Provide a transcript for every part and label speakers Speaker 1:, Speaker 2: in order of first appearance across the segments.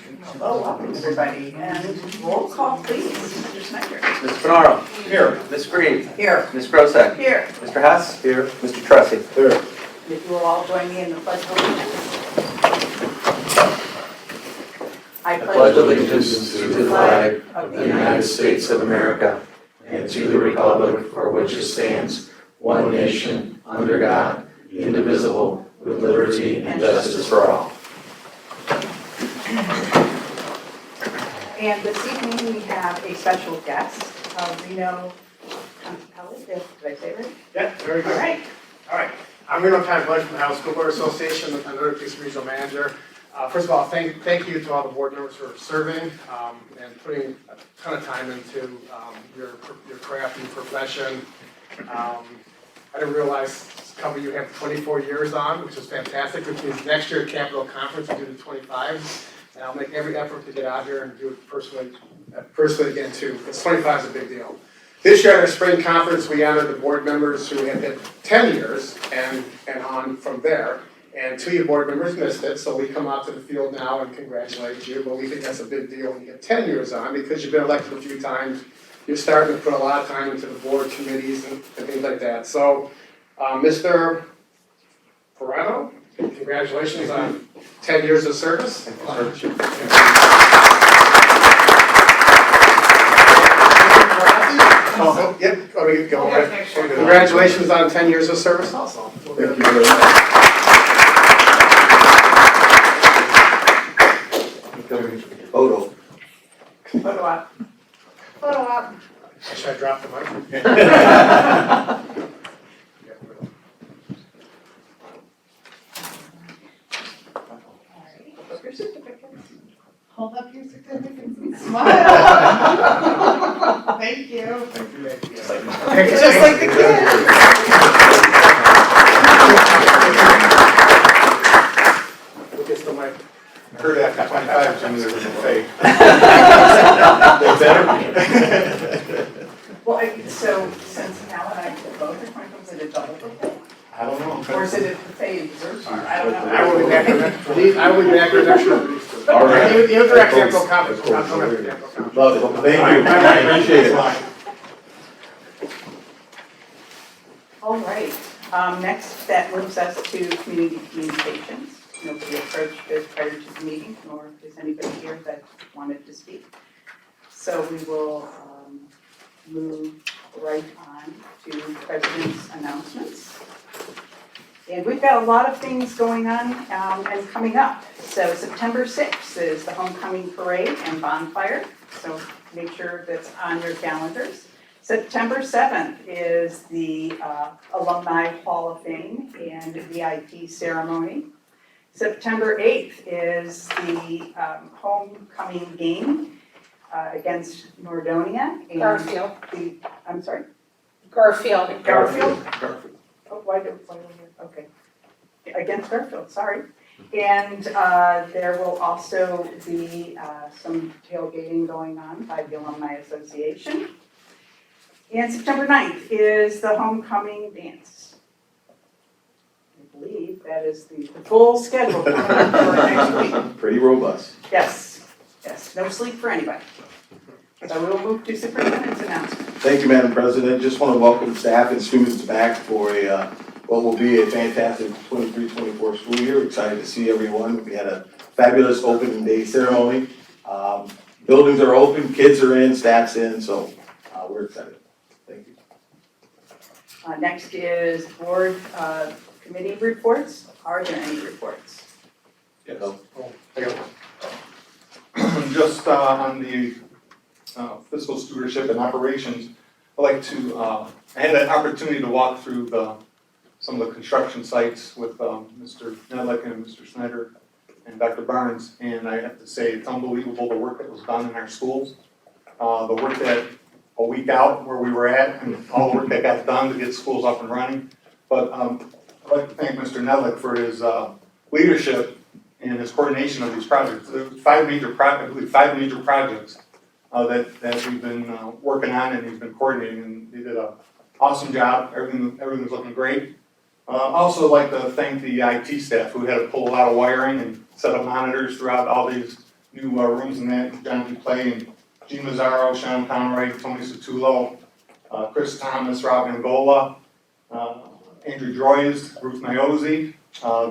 Speaker 1: Hello, welcome everybody, and roll call please, Mr. Snyder.
Speaker 2: Mr. Finaro.
Speaker 3: Here.
Speaker 2: Ms. Green.
Speaker 1: Here.
Speaker 2: Ms. Grosek.
Speaker 1: Here.
Speaker 2: Mr. Hess.
Speaker 3: Here.
Speaker 2: Mr. Tressi.
Speaker 3: Here.
Speaker 1: If you will all join me in the pledge of allegiance. I
Speaker 2: Pledge allegiance to the flag of the United States of America and to the republic for which it stands, one nation, under God, indivisible, with liberty and justice for all.
Speaker 1: And this evening we have a special guest, Reno, did I say it right?
Speaker 3: Yeah, very
Speaker 1: All
Speaker 3: good.
Speaker 1: right.
Speaker 3: All right. I'm Reno from the Ohio School Board Association, the Northern Regional Manager. First of all, thank you to all the board members for serving and putting a ton of time into your craft and profession. I didn't realize this company you have 24 years on, which is fantastic, which means next year at Capitol Conference you do the 25. And I'll make every effort to get out here and do it personally again too, because 25 is a big deal. This year at our spring conference, we honored the board members who had hit 10 years and on from there. And 2 of you board members missed it, so we come out to the field now and congratulate you. But we think that's a big deal when you get 10 years on, because you've been elected a few times. You're starting to put a lot of time into the board committees and things like that. So, Mr. Perano, congratulations on 10 years of service. Thank you, Oh, yep, go ahead. Congratulations on 10 years of service also.
Speaker 4: Thank you very much. Photo.
Speaker 1: Photo op. Photo op.
Speaker 3: Should I drop the mic?
Speaker 1: Hold up your certificates.
Speaker 5: Hold up your certificates and smile. Thank you.
Speaker 1: Just like the kids.
Speaker 3: Who gets the mic?
Speaker 4: I heard after 25, Jimmy, there was a fake.
Speaker 1: Well, so since Hal and I did both the twenty, was it a double buffet?
Speaker 4: I don't know.
Speaker 1: Or is it a buffet and dessert bar? I don't know.
Speaker 3: I will be back here next week. I will be back here next week.
Speaker 4: All right.
Speaker 3: You direct Capitol Conference. I'll come after Capitol Conference.
Speaker 4: Love it. Thank you. I appreciate it.
Speaker 1: All right, next that moves us to community communications. Nobody approached us prior to the meeting, nor is anybody here that wanted to speak. So we will move right on to President's announcements. And we've got a lot of things going on and coming up. So September 6th is the homecoming parade and bonfire, so make sure that's on your calendars. September 7th is the Alumni Hall of Fame and VIP ceremony. September 8th is the homecoming game against Nordonia. And
Speaker 5: Garfield.
Speaker 1: I'm sorry?
Speaker 5: Garfield.
Speaker 1: Garfield? Oh, why do okay. Against Garfield, sorry. And there will also be some tailgating going on by the Alumni Association. And September 9th is the homecoming dance. I believe that is the full schedule for next week.
Speaker 4: Pretty robust.
Speaker 1: Yes, no sleep for anybody. So we'll move to superintendent's announcement.
Speaker 4: Thank you, Madam President. Just want to welcome staff and students back for what will be a fantastic 23-24 school year. Excited to see everyone. We had a fabulous opening day ceremony. Buildings are open, kids are in, staff's in, so we're excited. Thank you.
Speaker 1: Next is board committee reports. Are there any reports?
Speaker 6: Yes. I got one. Just on the fiscal stewardship and operations, I'd like to, I had an opportunity to walk through some of the construction sites with Mr. Nedlick and Mr. Snyder and Dr. Barnes, and I have to say it's unbelievable the work that was done in our schools. The work that a week out where we were at and all the work that got done to get schools up and running. But I'd like to thank Mr. Nedlick for his leadership and his coordination of these projects. There's 5 major projects that we've been working on, and he's been coordinating, and he did an awesome job. Everything's looking great. Also like to thank the IT staff who had to pull a lot of wiring and set up monitors throughout all these new rooms and that, John D. Clay and Gene Mazzaro, Sean Conroy, Tony Sotullo, Chris Thomas, Rob Angola, Andrew Droyes, Ruth Niozzi.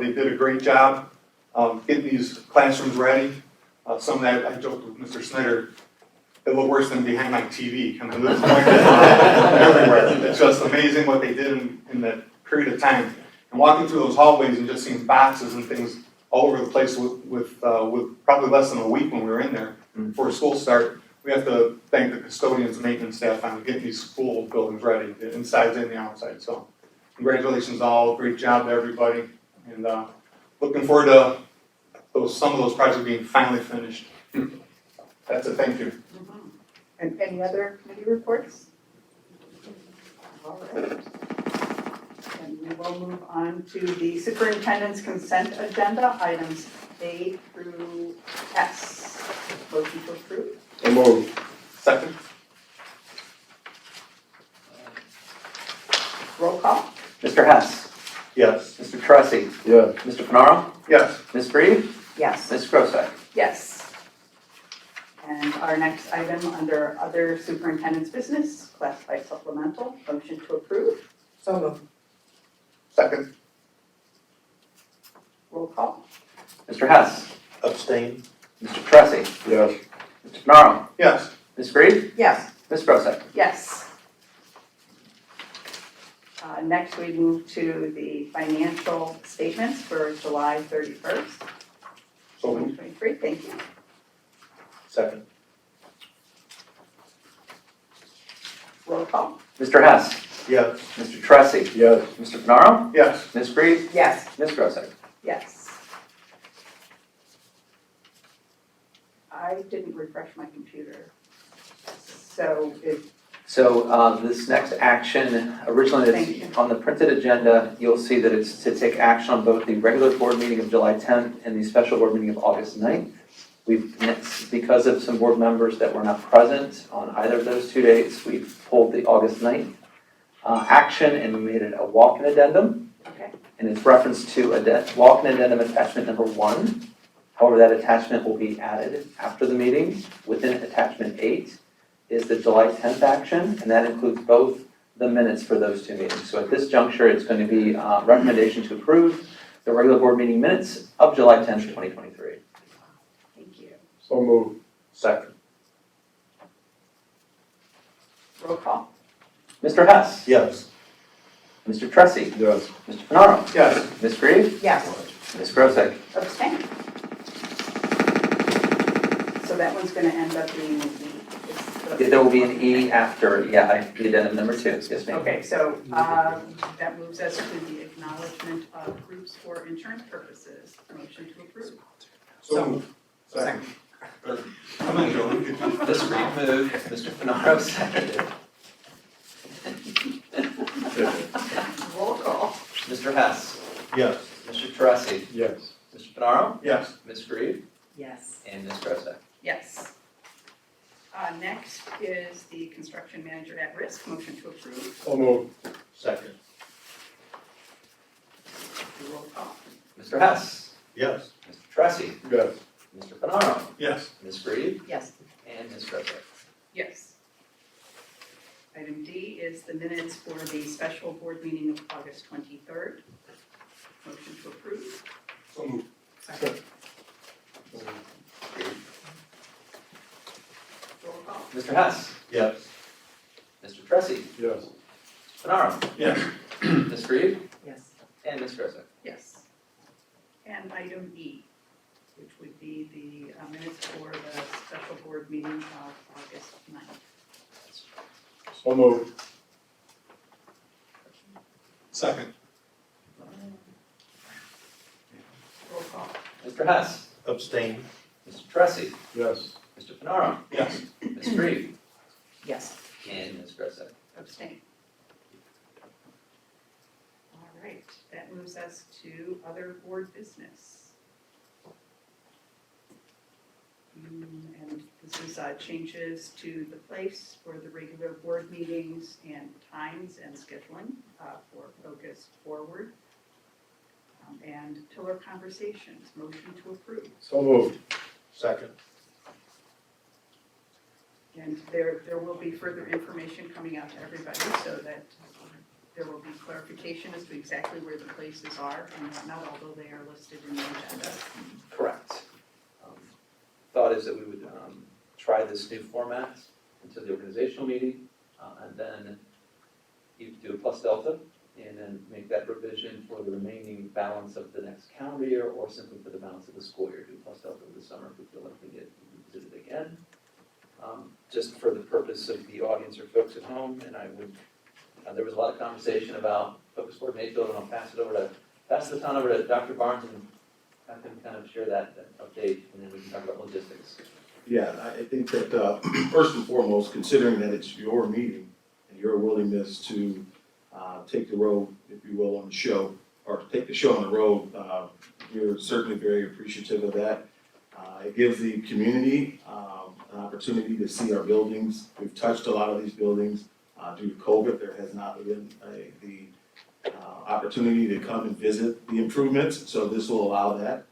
Speaker 6: They did a great job getting these classrooms ready. Some of that, I joked with Mr. Snyder, it looked worse than behind my TV. I mean, there's everywhere. It's just amazing what they did in that period of time. And walking through those hallways and just seeing boxes and things all over the place with probably less than a week when we were in there before school start. We have to thank the custodians and maintenance staff on getting these school buildings ready, the insides and the outside. So congratulations all, great job to everybody. And looking forward to some of those projects being finally finished. That's it, thank you.
Speaker 1: And any other committee reports? All right. And we will move on to the superintendent's consent agenda, items A through S. Motion to approve.
Speaker 4: So moved.
Speaker 6: Second?
Speaker 1: Roll call.
Speaker 2: Mr. Hess.
Speaker 4: Yes.
Speaker 2: Mr. Tressi.
Speaker 4: Yes.
Speaker 2: Mr. Fenaro.
Speaker 6: Yes.
Speaker 2: Ms. Bree.
Speaker 5: Yes.
Speaker 2: Ms. Grosek.
Speaker 1: Yes. And our next item under other superintendent's business, classified supplemental, motion to approve.
Speaker 5: So moved.
Speaker 6: Second?
Speaker 1: Roll call.
Speaker 2: Mr. Hess.
Speaker 4: Abstain.
Speaker 2: Mr. Tressi.
Speaker 4: Yes.
Speaker 2: Mr. Fenaro.
Speaker 6: Yes.
Speaker 2: Ms. Bree.
Speaker 5: Yes.
Speaker 2: Ms. Grosek.
Speaker 1: Yes. Next, we move to the financial statements for July 31st,
Speaker 6: So moved.
Speaker 1: 2023. Thank you.
Speaker 4: Second.
Speaker 1: Roll call.
Speaker 2: Mr. Hess.
Speaker 4: Yes.
Speaker 2: Mr. Tressi.
Speaker 4: Yes.
Speaker 2: Mr. Fenaro.
Speaker 6: Yes.
Speaker 2: Ms. Bree.
Speaker 5: Yes.
Speaker 2: Ms. Grosek.
Speaker 1: Yes. I didn't refresh my computer. So
Speaker 2: This next action, originally
Speaker 1: Thank
Speaker 2: it's on the printed agenda, you'll see that it's to take action on both the regular board meeting of July 10th and the special board meeting of August 9th. Because of some board members that were not present on either of those 2 dates, we've pulled the August 9th action and we made it a walk-in addendum.
Speaker 1: okay.
Speaker 2: And it's referenced to walk-in addendum attachment number 1. However, that attachment will be added after the meeting. Within attachment 8 is the July 10th action, and that includes both the minutes for those 2 meetings. So at this juncture, it's going to be recommendation to approve the regular board meeting minutes of July 10th, 2023.
Speaker 1: Thank you.
Speaker 4: So moved. Second.
Speaker 1: Roll call.
Speaker 2: Mr. Hess.
Speaker 4: Yes.
Speaker 2: Mr. Tressi.
Speaker 4: Yes.
Speaker 2: Mr. Fenaro.
Speaker 6: Yes.
Speaker 2: Ms. Bree.
Speaker 5: Yes.
Speaker 2: Ms. Grosek.
Speaker 1: Abstain. So that one's going to end up being
Speaker 2: There will be an E after, the addendum number 2. Yes, ma'am.
Speaker 1: Okay, so that moves us to the acknowledgement of groups for insurance purposes. Motion to approve.
Speaker 6: So moved. Second. Third. Come on, Joe.
Speaker 2: Ms. Bree moved, Mr. Fenaro seconded.
Speaker 1: Roll call.
Speaker 2: Mr. Hess.
Speaker 4: Yes.
Speaker 2: Mr. Tressi.
Speaker 4: Yes.
Speaker 2: Mr. Fenaro.
Speaker 6: Yes.
Speaker 2: Ms. Bree.
Speaker 5: Yes.
Speaker 2: And Ms. Grosek.
Speaker 1: Yes. Next is the construction manager at risk. Motion to approve.
Speaker 4: So moved. Second.
Speaker 1: Roll call.
Speaker 2: Mr. Hess.
Speaker 4: Yes.
Speaker 2: Mr. Tressi.
Speaker 4: Yes.
Speaker 2: Mr. Fenaro.
Speaker 6: Yes.
Speaker 2: Ms. Bree.
Speaker 5: Yes.
Speaker 2: And Ms. Grosek.
Speaker 1: Yes. Item D is the minutes for the special board meeting of August 23rd. Motion to approve.
Speaker 6: So moved.
Speaker 1: Second. Roll call.
Speaker 2: Mr. Hess.
Speaker 4: Yes.
Speaker 2: Mr. Tressi.
Speaker 4: Yes.
Speaker 2: Fenaro.
Speaker 6: Yes.
Speaker 2: Ms. Bree.
Speaker 5: Yes.
Speaker 2: And Ms. Grosek.
Speaker 1: Yes. And item E, which would be the minutes for the special board meeting of August 9th.
Speaker 4: So moved.
Speaker 6: Second.
Speaker 1: Roll call.
Speaker 2: Mr. Hess.
Speaker 4: Abstain.
Speaker 2: Mr. Tressi.
Speaker 4: Yes.
Speaker 2: Mr. Fenaro.
Speaker 6: Yes.
Speaker 2: Ms. Bree.
Speaker 5: Yes.
Speaker 2: And Ms. Grosek.
Speaker 1: Abstain. All right, that moves us to other board business. And this is changes to the place for the regular board meetings and times and scheduling for Focus Forward. And pillar conversations, motion to approve.
Speaker 4: So moved. Second.
Speaker 1: And there will be further information coming out to everybody so that there will be clarification as to exactly where the places are and whatnot, although they are listed in the agenda.
Speaker 7: Correct. Thought is that we would try this new format into the organizational meeting, and then you do a plus delta, and then make that revision for the remaining balance of the next calendar year, or simply for the balance of the school year, do a plus delta this summer if we feel like we get revisited again. Just for the purpose of the audience or folks at home, and I would, there was a lot of conversation about Focus Board Mayfield, and I'll pass the baton over to Dr. Barnes, and I can kind of share that update, and then we can talk about logistics.
Speaker 4: Yeah, I think that, first and foremost, considering that it's your meeting and your willingness to take the road, if you will, on the show, or to take the show on the road, we're certainly very appreciative of that. It gives the community an opportunity to see our buildings. We've touched a lot of these buildings. Due to COVID, there has not been the opportunity to come and visit the improvements, so this will allow that.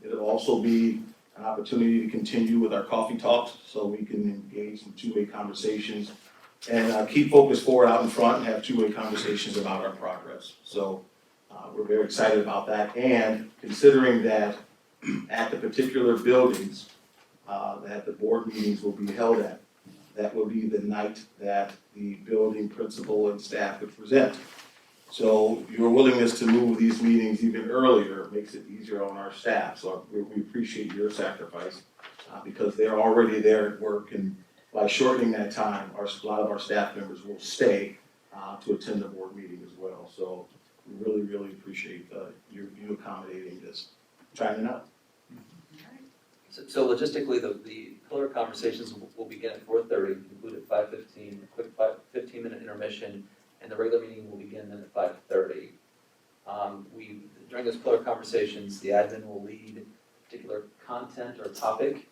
Speaker 4: It'll also be an opportunity to continue with our coffee talks, so we can engage in two-way conversations and keep Focus Forward out in front and have two-way conversations about our progress. So we're very excited about that, and considering that at the particular buildings that the board meetings will be held at, that will be the night that the building principal and staff would present. So your willingness to move these meetings even earlier makes it easier on our staff. So we appreciate your sacrifice because they're already there at work, and by shortening that time, a lot of our staff members will stay to attend the board meeting as well. So we really, really appreciate you accommodating this. Trying it out.
Speaker 7: So logistically, the pillar conversations will begin at 4:30, conclude at 5:15, a quick 15-minute intermission, and the regular meeting will begin then at 5:30. During those pillar conversations, the admin will lead particular content or topic,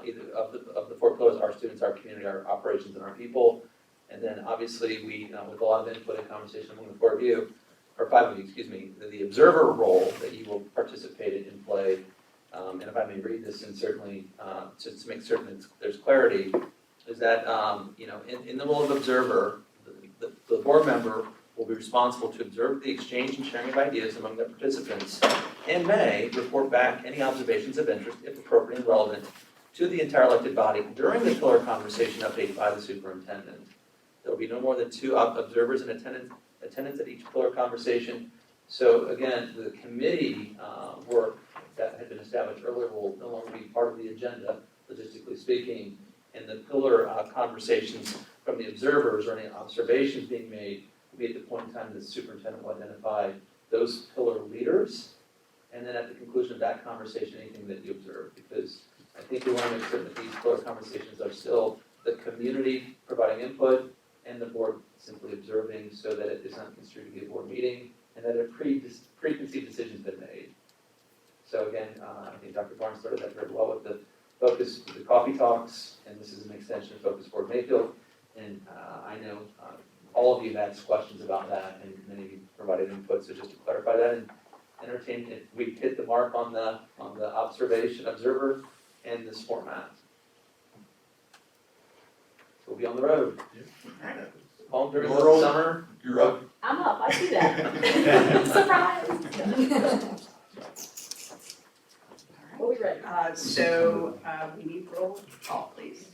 Speaker 7: either of the 4 pillars: our students, our community, our operations, and our people. And then obviously we, with a lot of input and conversation among the 4 of you, or 5 of you, excuse me, the observer role that you will participate in and play. And if I may read this, and certainly just to make certain that there's clarity, is that in the role of observer, the board member will be responsible to observe the exchange and sharing of ideas among the participants, and may report back any observations of interest, if appropriate and relevant, to the entire elected body during the pillar conversation update by the superintendent. There will be no more than 2 observers in attendance at each pillar conversation. So again, the committee work that had been established earlier will no longer be part of the agenda, logistically speaking, and the pillar conversations from the observers or any observations being made will be at the point in time that the superintendent will identify those pillar leaders, and then at the conclusion of that conversation, anything that you observe, because I think we want to make certain that these pillar conversations are still the community providing input and the board simply observing, so that it is not construed to be a board meeting, and that a preconceived decision's been made. So again, I think Dr. Barnes started that very well with the focus, the coffee talks, and this is an extension of Focus Board Mayfield. And I know all of you have asked questions about that, and many of you provided input. So just to clarify that and entertain, if we hit the mark on the observer and this format. So we'll be on the road. Home during the summer.
Speaker 6: You're up.
Speaker 8: I'm up, I see that. Surprise! Are we ready?
Speaker 1: So we need roll call, please.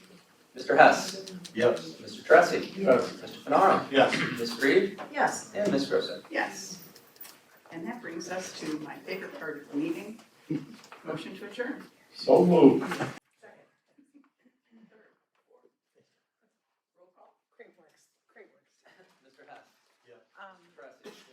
Speaker 7: Mr. Hess.
Speaker 6: Yes.
Speaker 7: Mr. Tressi.
Speaker 6: Yes.
Speaker 7: Mr. Fenaro.
Speaker 6: Yes.
Speaker 7: Ms. Reed.
Speaker 5: Yes.
Speaker 7: And Ms. Grosset.
Speaker 1: Yes. And that brings us to my favorite part of the meeting, motion to adjourn.
Speaker 6: So moved.
Speaker 1: Roll call.
Speaker 8: Creamworks.
Speaker 7: Mr. Hess.
Speaker 6: Yes.
Speaker 7: Mr. Tressi.